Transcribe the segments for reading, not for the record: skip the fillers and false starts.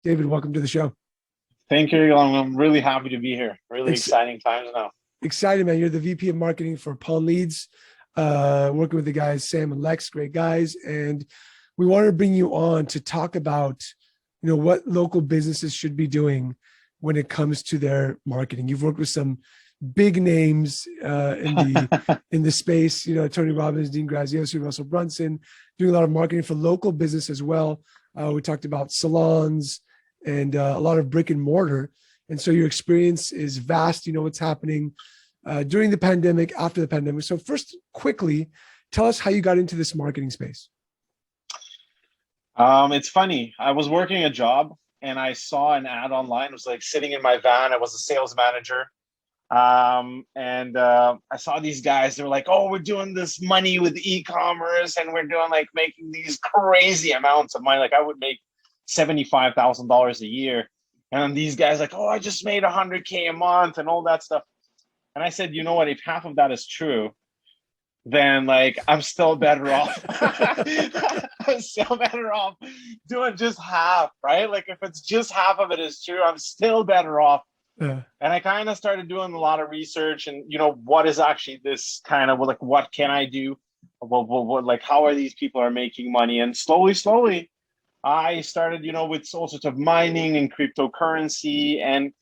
David, welcome to the show. Thank you. Elon. I'm really happy to be here. Really Ex- exciting times now. Excited, man. You're the VP of marketing for Pawn Leads, working with the guys, Sam and Lex, great guys. And we wanted to bring you on to talk about, what local businesses should be doing when it comes to their marketing. You've worked with some big names in the space, Tony Robbins, Dean Graziosi, Russell Brunson, doing a lot of marketing for local business as well. We talked about salons and a lot of brick and mortar. And so your experience is vast. You know what's happening during the pandemic, after the pandemic. So first, quickly, tell us how you got into this marketing space. It's funny. I was working a job and I saw an ad online. It was like sitting in my van. I was a sales manager. I saw these guys. They were like, "Oh, we're doing this money with e-commerce and we're doing like making these crazy amounts of money. Like I would make $75,000 a year." And these guys like, "Oh, I just made 100K a month and all that stuff." And I said, you know what? If half of that is true, then like I'm still better off. I'm still better off doing just half, right? Like if it's just half of it is true, I'm still better off. Yeah. And I kind of started doing a lot of research and, what is actually this kind of like, what can I do? What like, how are these people are making money? And slowly, I started, with all sorts of mining and cryptocurrency and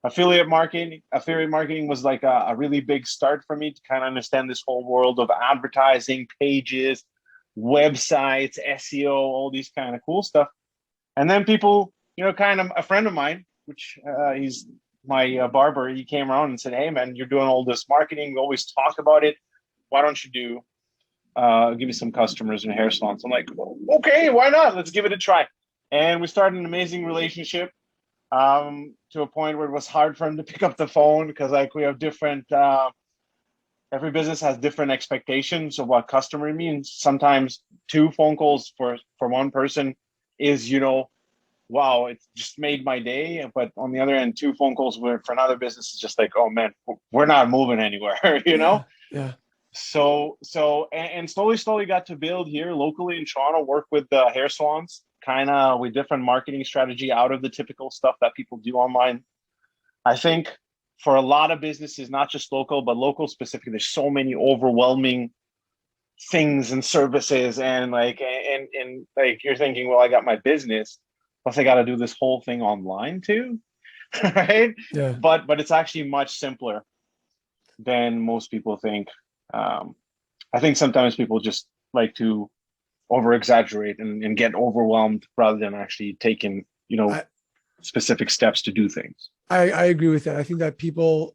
affiliate marketing. Affiliate marketing was like a really big start for me to kind of understand this whole world of advertising, pages, websites, SEO, all these kind of cool stuff. And then people, kind of a friend of mine, which he's my barber, he came around and said, "Hey man, you're doing all this marketing. We always talk about it. Why don't you give me some customers in hair salons?" I'm like, well, okay, why not? Let's give it a try. And we started an amazing relationship to a point where it was hard for him to pick up the phone because like we have different, every business has different expectations of what customer means. Sometimes 2 phone calls for one person is, wow, it just made my day. But on the other end, 2 phone calls for another business is just like, oh man, we're not moving anywhere, Yeah. And slowly got to build here locally in Toronto, work with the hair salons, kind of with different marketing strategy out of the typical stuff that people do online. I think for a lot of businesses, not just local, but local specifically, there's so many overwhelming things and services and like you're thinking, well, I got my business, plus I got to do this whole thing online too, right? Yeah. But it's actually much simpler than most people think. I think sometimes people just like to over exaggerate and get overwhelmed rather than actually taking, specific steps to do things. I agree with that. I think that people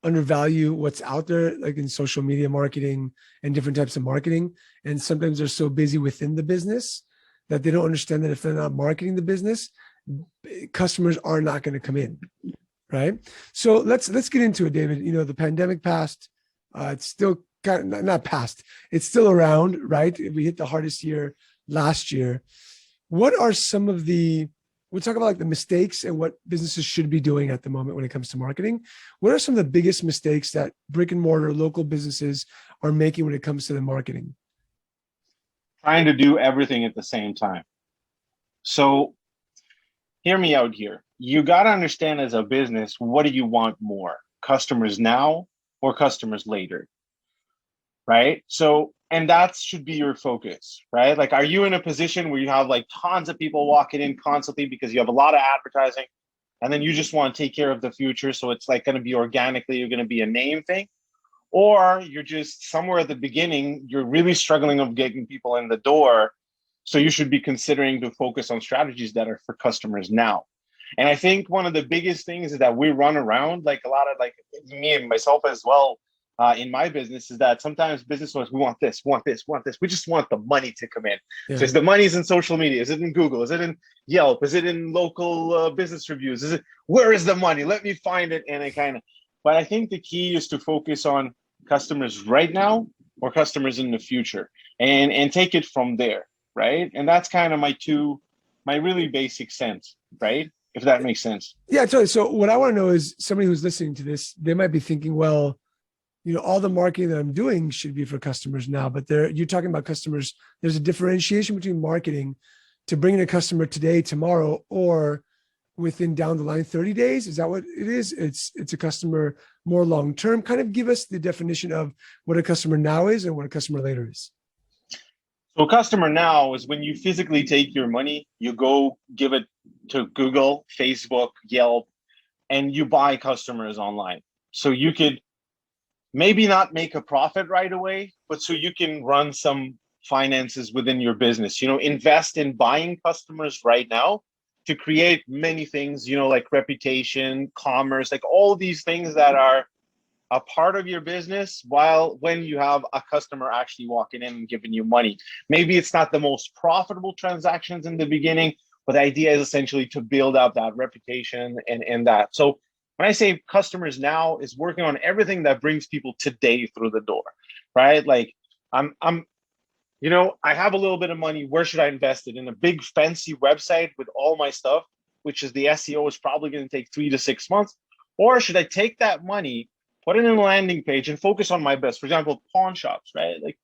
undervalue what's out there, like in social media marketing and different types of marketing. And sometimes they're so busy within the business that they don't understand that if they're not marketing the business, customers are not going to come in. Right. So let's get into it, David. The pandemic passed. It's still kind of not passed. It's still around, right? We hit the hardest year last year. What are some of we'll talk about like the mistakes and what businesses should be doing at the moment when it comes to marketing. What are some of the biggest mistakes that brick and mortar local businesses are making when it comes to the marketing? Trying to do everything at the same time. So hear me out here. You got to understand as a business, what do you want more? Customers now or customers later? Right? So, and that should be your focus, right? Like, are you in a position where you have like tons of people walking in constantly because you have a lot of advertising and then you just want to take care of the future? So it's like going to be organically, you're going to be a name thing. Or you're just somewhere at the beginning, you're really struggling of getting people in the door. So you should be considering to focus on strategies that are for customers now. And I think one of the biggest things is that we run around like a lot of like me and myself as well in my business is that sometimes business owners, we want this. We just want the money to come in. Yeah. So is the money's in social media? Is it in Google? Is it in Yelp? Is it in local business reviews? Where is the money? Let me find it. And but I think the key is to focus on customers right now or customers in the future and take it from there. Right. And that's kind of my really basic sense, right? If that makes sense. Yeah, totally. So what I want to know is somebody who's listening to this, they might be thinking, well, all the marketing that I'm doing should be for customers now, but you're talking about customers. There's a differentiation between marketing to bring in a customer today, tomorrow, or within down the line 30 days? Is that what it is? It's a customer more long-term. Kind of give us the definition of what a customer now is and what a customer later is. So a customer now is when you physically take your money, you go give it to Google, Facebook, Yelp, and you buy customers online. So you could maybe not make a profit right away, but so you can run some finances within your business, invest in buying customers right now to create many things, like reputation, commerce, like all these things that are a part of your business when you have a customer actually walking in and giving you money. Maybe it's not the most profitable transactions in the beginning, but the idea is essentially to build up that reputation and that. So when I say customers now, is working on everything that brings people today through the door, right? Like I have a little bit of money. Where should I invest it? In a big fancy website with all my stuff, which is the SEO is probably going to take 3 to 6 months? Or should I take that money, put it in a landing page and focus on my best? For example, pawn shops, right? Like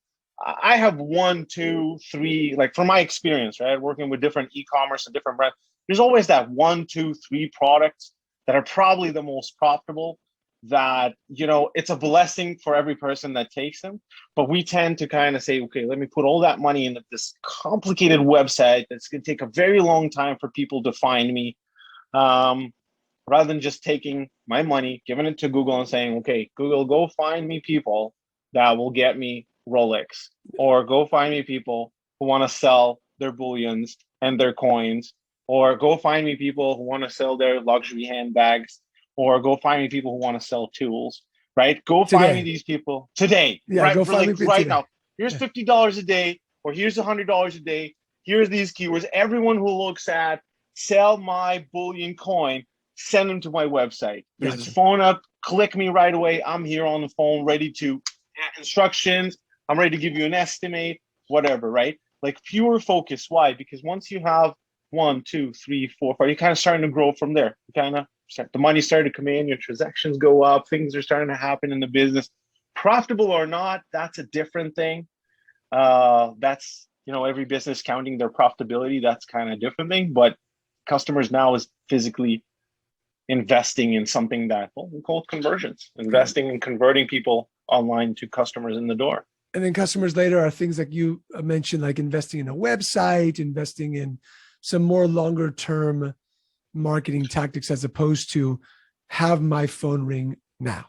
I have 1, 2, 3, like from my experience, right? Working with different e-commerce and different brands, there's always that 1, 2, 3 products that are probably the most profitable, that, it's a blessing for every person that takes them. But we tend to kind of say, okay, let me put all that money into this complicated website that's going to take a very long time for people to find me. Rather than just taking my money, giving it to Google and saying, okay, Google, go find me people that will get me Rolex, or go find me people who want to sell their bullions and their coins, or go find me people who want to sell their luxury handbags, or go find me people who want to sell tools, right? Go find me these people today, right? Go find me right now. Here's $50 a day, or here's $100 a day. Here's these keywords. Everyone who looks at sell my bullion coin, send them to my website. There's this phone up, click me right away. I'm here on the phone, ready to instructions. I'm ready to give you an estimate, whatever, right? Like pure focus. Why? Because once you have 1, 2, 3, 4, 5, you're kind of starting to grow from there. You kind of the money started to come in, your transactions go up, things are starting to happen in the business. Profitable or not, that's a different thing. That's, every business counting their profitability, that's kind of a different thing. But customers now is physically investing in something that we call it conversions, investing in converting people online to customers in the door. And then customers later are things like you mentioned, like investing in a website, investing in some more longer term marketing tactics, as opposed to have my phone ring now.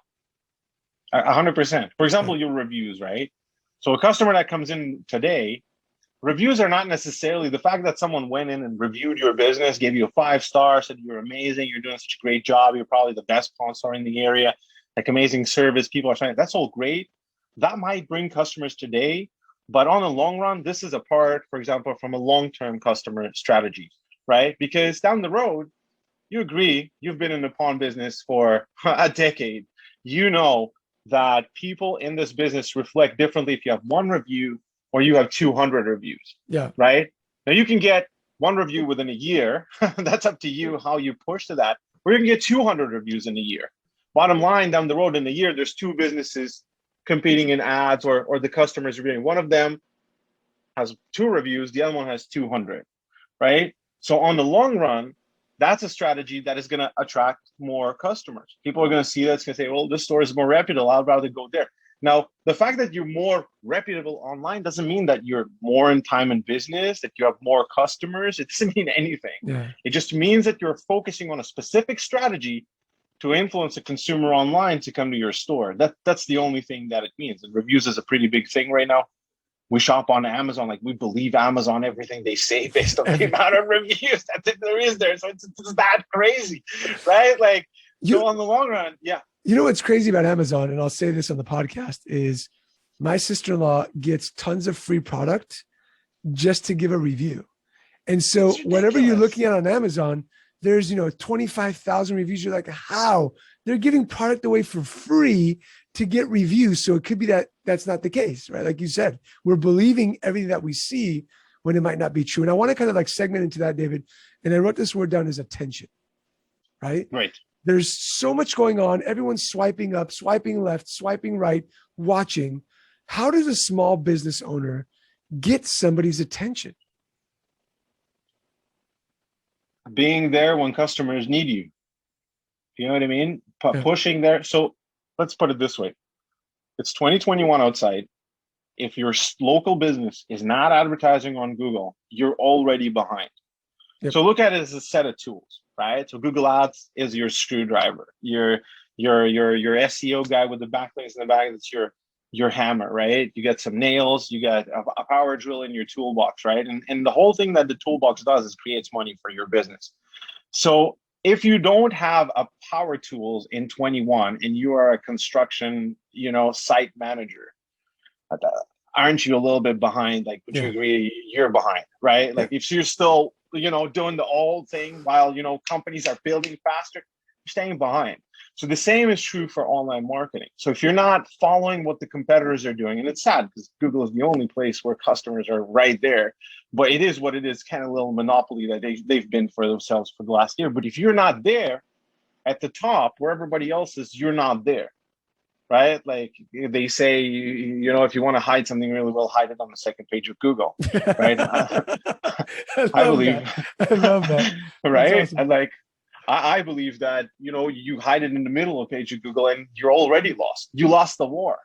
100%. For example, your reviews, right? So a customer that comes in today, reviews are not necessarily the fact that someone went in and reviewed your business, gave you a 5-star, said you're amazing, you're doing such a great job, you're probably the best pawn store in the area, like amazing service, people are saying that's all great. That might bring customers today, but on the long run, this is a part, for example, from a long-term customer strategy, right? Because down the road, you agree, you've been in the pawn business for a decade. You know that people in this business reflect differently if you have 1 review or you have 200 reviews. Yeah. Right. Now you can get 1 review within a year. That's up to you how you push to that. Or you can get 200 reviews in a year. Bottom line, down the road in a year, there's 2 businesses competing in ads, or the customers reviewing. One of them has 2 reviews, the other one has 200. Right. So on the long run, that's a strategy that is going to attract more customers. People are going to see that. It's going to say, well, this store is more reputable, I'd rather go there. Now, the fact that you're more reputable online doesn't mean that you're more in time in business, that you have more customers. It doesn't mean anything. Yeah. It just means that you're focusing on a specific strategy to influence a consumer online to come to your store. That's the only thing that it means. And reviews is a pretty big thing right now. We shop on Amazon, like we believe Amazon, everything they say based on the amount of reviews that there is there. So it's that crazy, right? Like, so on the long run, yeah. You know what's crazy about Amazon, and I'll say this on the podcast, is my sister-in-law gets tons of free product just to give a review. And so whatever you're looking at on Amazon, there's, 25,000 reviews. You're like, how? They're giving product away for free to get reviews. So it could be that that's not the case, right? Like you said, we're believing everything that we see when it might not be true. And I want to kind of like segment into that, David. And I wrote this word down as attention, right? Right. There's so much going on. Everyone's swiping up, swiping left, swiping right, watching. How does a small business owner get somebody's attention? being there when customers need you. You know what I mean? Yeah. Pushing there. So let's put it this way. It's 2021 outside. If your local business is not advertising on Google, you're already behind. Yep. So look at it as a set of tools, right? So Google Ads is your screwdriver, your SEO guy with the backlinks in the back. That's your hammer, right? You get some nails, you got a power drill in your toolbox, right? And the whole thing that the toolbox does is creates money for your business. So if you don't have a power tools in 21 and you are a construction, site manager, aren't you a little bit behind? Like, would you agree you're behind, right? Like if you're still, doing the old thing while, companies are building faster, you're staying behind. So the same is true for online marketing. So if you're not following what the competitors are doing, and it's sad because Google is the only place where customers are right there, but it is what it is, kind of a little monopoly that they've been for themselves for the last year. But if you're not there at the top where everybody else is, you're not there, right? Like they say, if you want to hide something really well, hide it on the second page of Google, right? I believe that. I love that. Right? Awesome. And like, I believe that, you hide it in the middle of page of Google and you're already lost. You lost the war.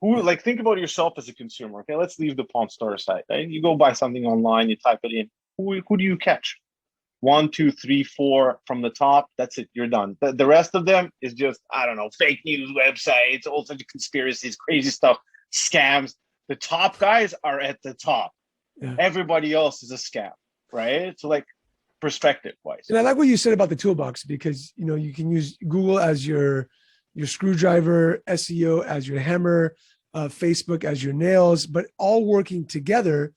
Think about yourself as a consumer. Okay, let's leave the Pawn Store aside. Right? You go buy something online, you type it in. Who do you catch? 1, 2, 3, 4 from the top. That's it. You're done. The rest of them is just, I don't know, fake news websites, all sorts of conspiracies, crazy stuff, scams. The top guys are at the top. Yeah. Everybody else is a scam, right? So like, perspective wise. And I like what you said about the toolbox because you can use Google as your screwdriver, SEO as your hammer, Facebook as your nails, but all working together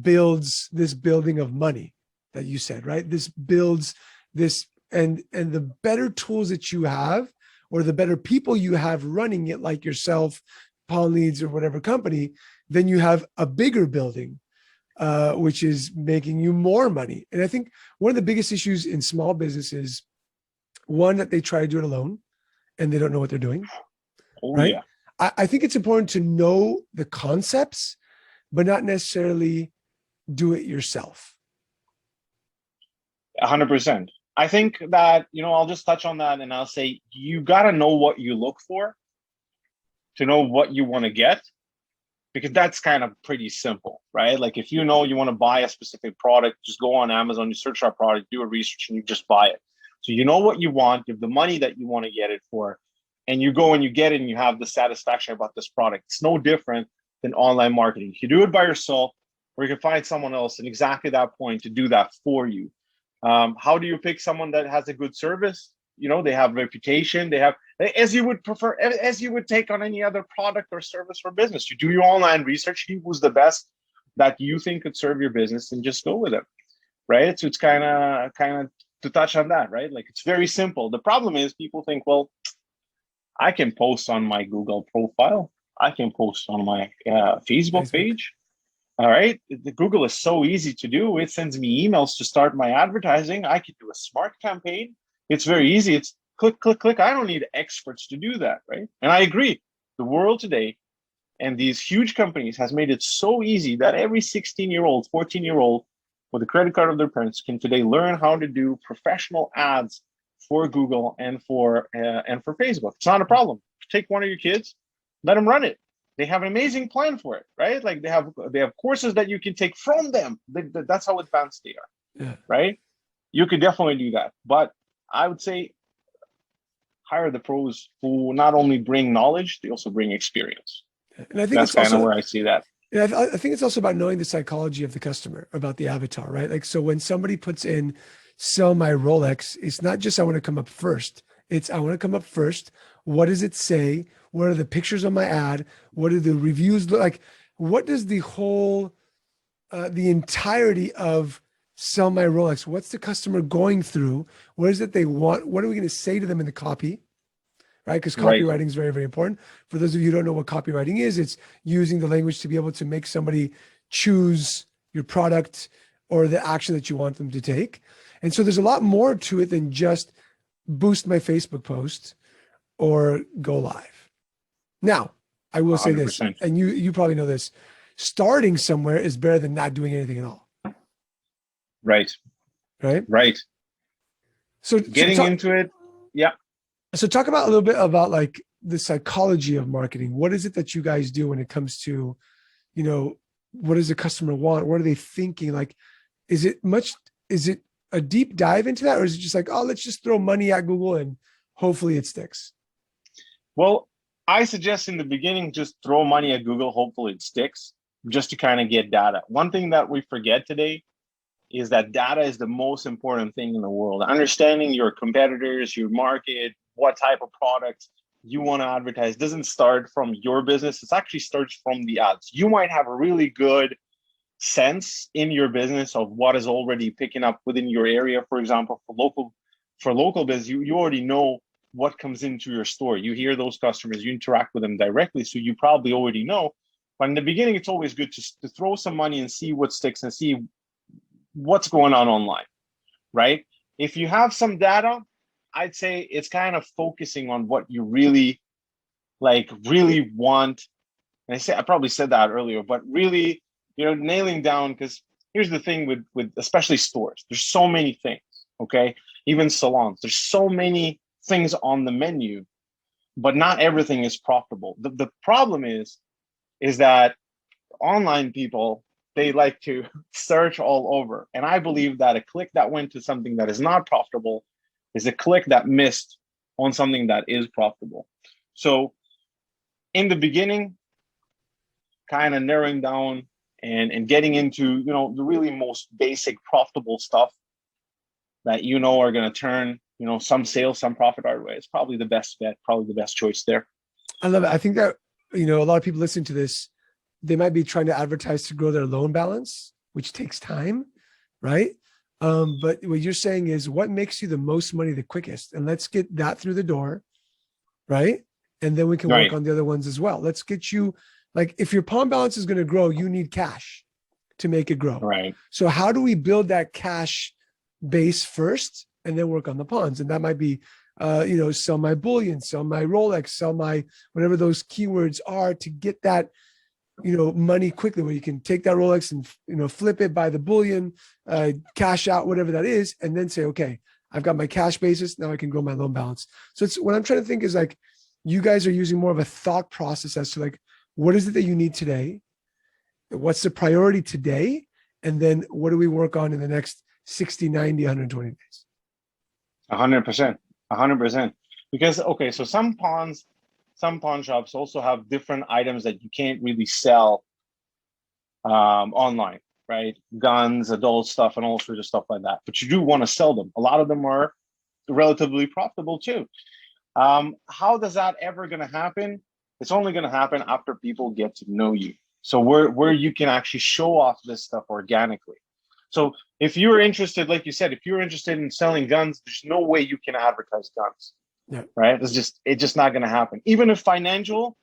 builds this building of money that you said, right? This builds this, and the better tools that you have, or the better people you have running it, like yourself, Pawn Leads or whatever company, then you have a bigger building. Which is making you more money. And I think one of the biggest issues in small business is one, that they try to do it alone and they don't know what they're doing. Oh, right? Yeah. I think it's important to know the concepts, but not necessarily do it yourself. 100%. I think that, I'll just touch on that and I'll say, you got to know what you look for to know what you want to get. Because that's kind of pretty simple, right? Like if you want to buy a specific product, just go on Amazon, you search that product, do a research, and you just buy it. So you know what you want, you have the money that you want to get it for, and you go and you get it and you have the satisfaction about this product. It's no different than online marketing. You do it by yourself, or you can find someone else in exactly that point to do that for you. How do you pick someone that has a good service? They have reputation, they have, as you would take on any other product or service or business. You do your online research, see who's the best that you think could serve your business and just go with it, right? So it's kind of to touch on that, right? Like it's very simple. The problem is people think, well, I can post on my Google profile. I can post on my Facebook page. All right. The Google is so easy to do. It sends me emails to start my advertising. I could do a smart campaign. It's very easy. It's click, click, click. I don't need experts to do that, right? And I agree. The world today and these huge companies has made it so easy that every 16-year-old, 14-year-old with a credit card of their parents can today learn how to do professional ads for Google and for Facebook. It's not a problem. Take one of your kids, let them run it. They have an amazing plan for it, right? Like they have courses that you can take from them. That's how advanced they are, right? You could definitely do that. But I would say hire the pros who not only bring knowledge, they also bring experience. And I think that's kind of where I see that. Yeah, I think it's also about knowing the psychology of the customer, about the avatar, right? Like, so when somebody puts in sell my Rolex, it's not just I want to come up first. It's I want to come up first. What does it say? What are the pictures on my ad? What do the reviews look like? What does the whole, the entirety of sell my Rolex? What's the customer going through? What is it they want? What are we going to say to them in the copy? Right? Because copywriting is very, very important. For those of you who don't know what copywriting is, it's using the language to be able to make somebody choose your product or the action that you want them to take. And so there's a lot more to it than just boost my Facebook post or go live. Now, I will 100%. Say this, and you probably know this, starting somewhere is better than not doing anything at all. Right. Right? Right. getting into it. Yeah. So talk about a little bit about like the psychology of marketing. What is it that you guys do when it comes to, what does the customer want? What are they thinking? Like, is it a deep dive into that? Or is it just like, oh, let's just throw money at Google and hopefully it sticks? Well, I suggest in the beginning, just throw money at Google, hopefully it sticks, just to kind of get data. One thing that we forget today is that data is the most important thing in the world. Understanding your competitors, your market, what type of products you want to advertise doesn't start from your business. It actually starts from the ads. You might have a really good sense in your business of what is already picking up within your area. For example, for local business, you already know what comes into your store. You hear those customers, you interact with them directly, so you probably already know. But in the beginning, it's always good to throw some money and see what sticks and see what's going on online, right? If you have some data, I'd say it's kind of focusing on what you really want. And I probably said that earlier, but really, nailing down, because here's the thing with especially stores, there's so many things, okay? Even salons, there's so many things on the menu, but not everything is profitable. The problem is that online people, they like to search all over. And I believe that a click that went to something that is not profitable is a click that missed on something that is profitable. So in the beginning, kind of narrowing down and getting into, the really most basic profitable stuff that are going to turn, some sales, some profit our way. It's probably the best bet, probably the best choice there. I love it. I think that, a lot of people listening to this, they might be trying to advertise to grow their loan balance, which takes time, right? But what you're saying is what makes you the most money the quickest, and let's get that through the door, right? And then we can work on the other ones as well. Let's get you, like, if your pawn balance is going to grow, you need cash to make it grow. Right. So how do we build that cash base first and then work on the pawns? And that might be, sell my bullion, sell my Rolex, sell my whatever those keywords are to get that, money quickly, where you can take that Rolex and, flip it, buy the bullion, cash out, whatever that is, and then say, okay, I've got my cash basis. Now I can grow my loan balance. So it's what I'm trying to think is like, you guys are using more of a thought process as to like, what is it that you need today? What's the priority today? And then what do we work on in the next 60, 90, 120 days? 100%. Because, okay, so some pawn shops also have different items that you can't really sell online, right? Guns, adult stuff, and all sorts of stuff like that. But you do want to sell them. A lot of them are relatively profitable too. How does that ever going to happen? It's only going to happen after people get to know you. So where you can actually show off this stuff organically. So if you're interested, like you said, if you're interested in selling guns, there's no way you can advertise guns. Yeah. Right? It's just not going to happen. Even if financial,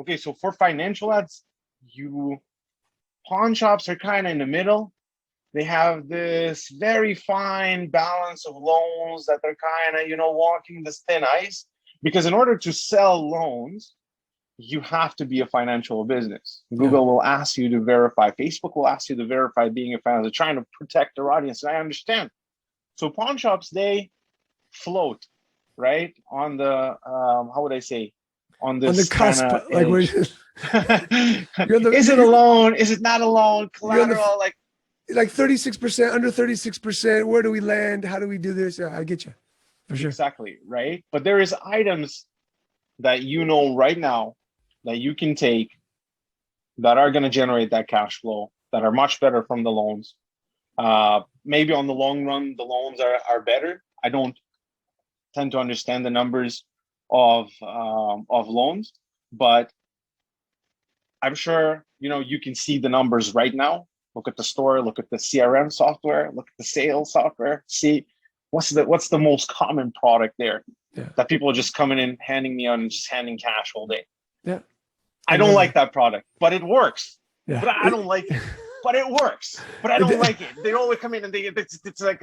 okay, so for financial ads, pawn shops are kind of in the middle. They have this very fine balance of loans that they're kind of, walking this thin ice, because in order to sell loans, you have to be a financial business. Google will ask you to verify. Facebook will ask you to verify being a financial. They're trying to protect their audience, and I understand. So pawn shops, they float, right, on the how would I say, on this, on the cusp, like is it a loan? Is it not a loan? Collateral, like 36%, under 36%. Where do we land? How do we do this? I get you, for sure. Exactly, right. But there is items that right now that you can take that are going to generate that cash flow, that are much better from the loans. Maybe on the long run, the loans are better. I don't tend to understand the numbers of loans, but I'm sure you can see the numbers right now. Look at the store, look at the CRM software, look at the sales software. See what's the most common product there that people are just coming in, handing me out, and just handing cash all day. Yeah, I don't like that product, but it works. Yeah. But I don't like it, but it works. But I don't like it. They always come in and it's like,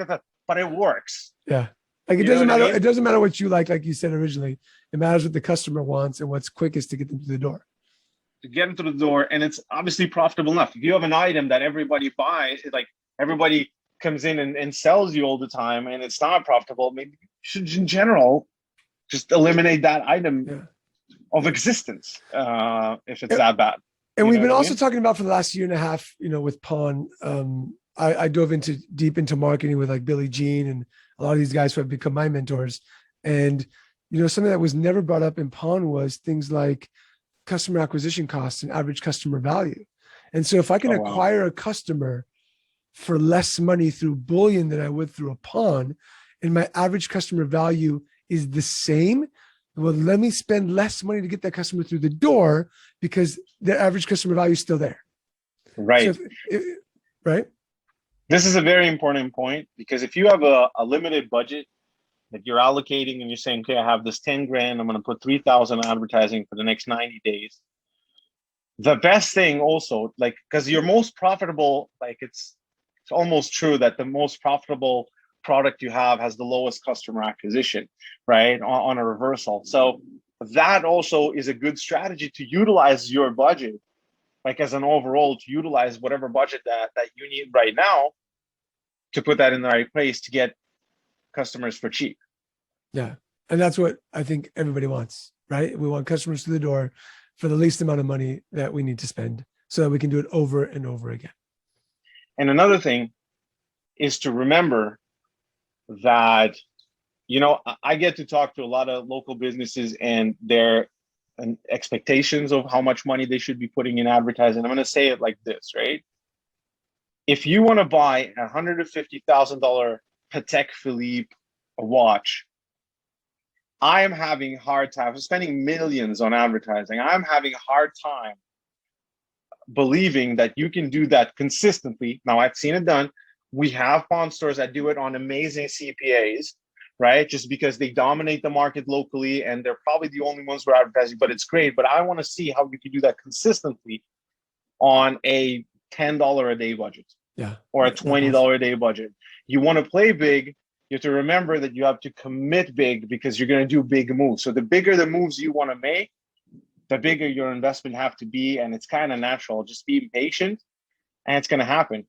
but it works. Yeah. Like it doesn't matter. It doesn't matter what you like you said originally. It matters what the customer wants and what's quickest to get them through the door. To get them through the door, and it's obviously profitable enough. If you have an item that everybody buys, like everybody comes in and sells you all the time and it's not profitable, maybe you should in general just eliminate that item Yeah. of existence if it's that bad. And You we've know been what I also mean? talking about for the last year and a half, with Pawn. I dove deep into marketing with like Billy Jean and a lot of these guys who have become my mentors. And, something that was never brought up in Pawn was things like customer acquisition costs and average customer value. And so if I can Oh wow. acquire a customer for less money through bullion than I would through a pawn, and my average customer value is the same, well, let me spend less money to get that customer through the door because their average customer value is still there. So, Right. right? This is a very important point because if you have a limited budget that you're allocating and you're saying, okay, I have this 10 grand, I'm going to put 3,000 advertising for the next 90 days. The best thing also, like, because your most profitable, like it's almost true that the most profitable product you have has the lowest customer acquisition, right? On a reversal. So that also is a good strategy to utilize your budget, like as an overall, to utilize whatever budget that you need right now to put that in the right place to get customers for cheap. Yeah. And that's what I think everybody wants, right? We want customers through the door for the least amount of money that we need to spend so that we can do it over and over again. And another thing is to remember that, I get to talk to a lot of local businesses and their expectations of how much money they should be putting in advertising. I'm going to say it like this, right? If you want to buy a $150,000 Patek Philippe watch, I am having a hard time spending millions on advertising. I'm having a hard time believing that you can do that consistently. Now, I've seen it done. We have pawn stores that do it on amazing CPAs, right? Just because they dominate the market locally and they're probably the only ones who are advertising, but it's great. But I want to see how you can do that consistently on a $10 a day budget, or a $20 a day budget. You want to play big, you have to remember that you have to commit big because you're going to do big moves. So the bigger the moves you want to make, the bigger your investment have to be. And it's kind of natural. Just be patient and it's going to happen.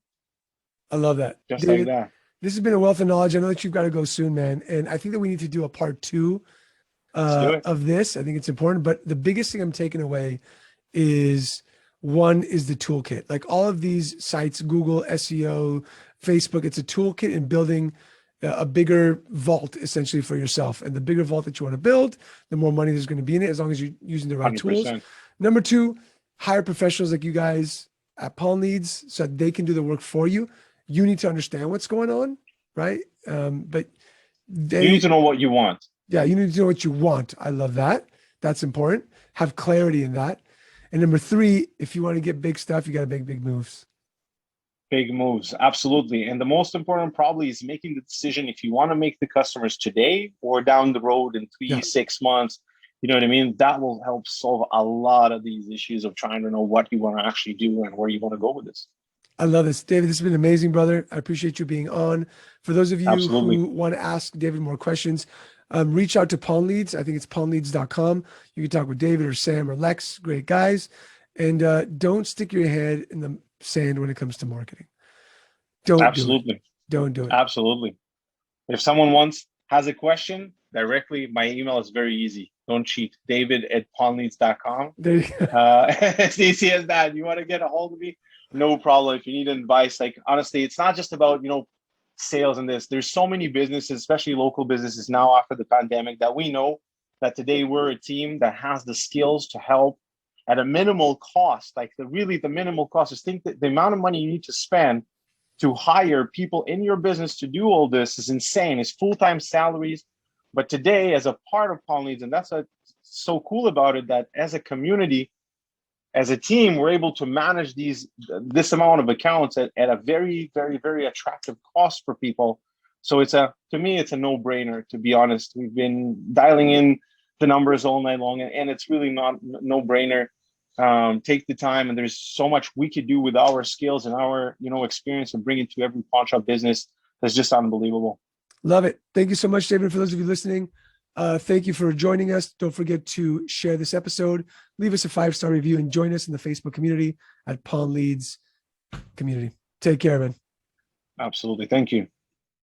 I love that. Just David, like that. This has been a wealth of knowledge. I know that you've got to go soon, man. And I think that we need to do a part 2 of this. I think it's important. But the biggest thing I'm taking away is, one is the toolkit. Like all of these sites, Google, SEO, Facebook, it's a toolkit in building a bigger vault essentially for yourself. And the bigger vault that you want to build, the more money there's going to be in it, as long as you're using the right 100%. Tools. Number 2, hire professionals like you guys at Pawn Leads so that they can do the work for you. You need to understand what's going on, right? But you need to know what you want. Yeah, you need to know what you want. I love that. That's important. Have clarity in that. And number 3, if you want to get big stuff, you got to make big moves. Big moves, absolutely. And the most important probably is making the decision if you want to make the customers today or down the road in 3-6 months. You know what I mean? That will help solve a lot of these issues of trying to know what you want to actually do and where you want to go with this. I love this. David, this has been amazing, brother. I appreciate you being on. For those of you who want to ask David more questions, reach out to Pawn Leads. I think it's pawnleads.com. You can talk with David or Sam or Lex, great guys. And don't stick your head in the sand when it comes to marketing. Don't do it. Absolutely. If someone has a question directly, my email is very easy. Don't cheat. David@pawnleads.com. It's easy as that. You want to get a hold of me? No problem. If you need advice, like honestly, it's not just about, sales and this. There's so many businesses, especially local businesses now after the pandemic, that we know that today we're a team that has the skills to help at a minimal cost. Like the minimal cost is think that the amount of money you need to spend to hire people in your business to do all this is insane. It's full-time salaries. But today, as a part of Pawn Leads, and that's what's so cool about it, that as a community, as a team, we're able to manage this amount of accounts at a very, very, very attractive cost for people. So to me, it's a no-brainer, to be honest. We've been dialing in the numbers all night long, and it's really not no-brainer. Take the time, and there's so much we could do with our skills and our experience and bring it to every pawn shop business. That's just unbelievable. Love it. Thank you so much, David. For those of you listening, thank you for joining us. Don't forget to share this episode, leave us a 5-star review, and join us in the Facebook community at Pawn Leads Community. Take care, man. Absolutely. Thank you.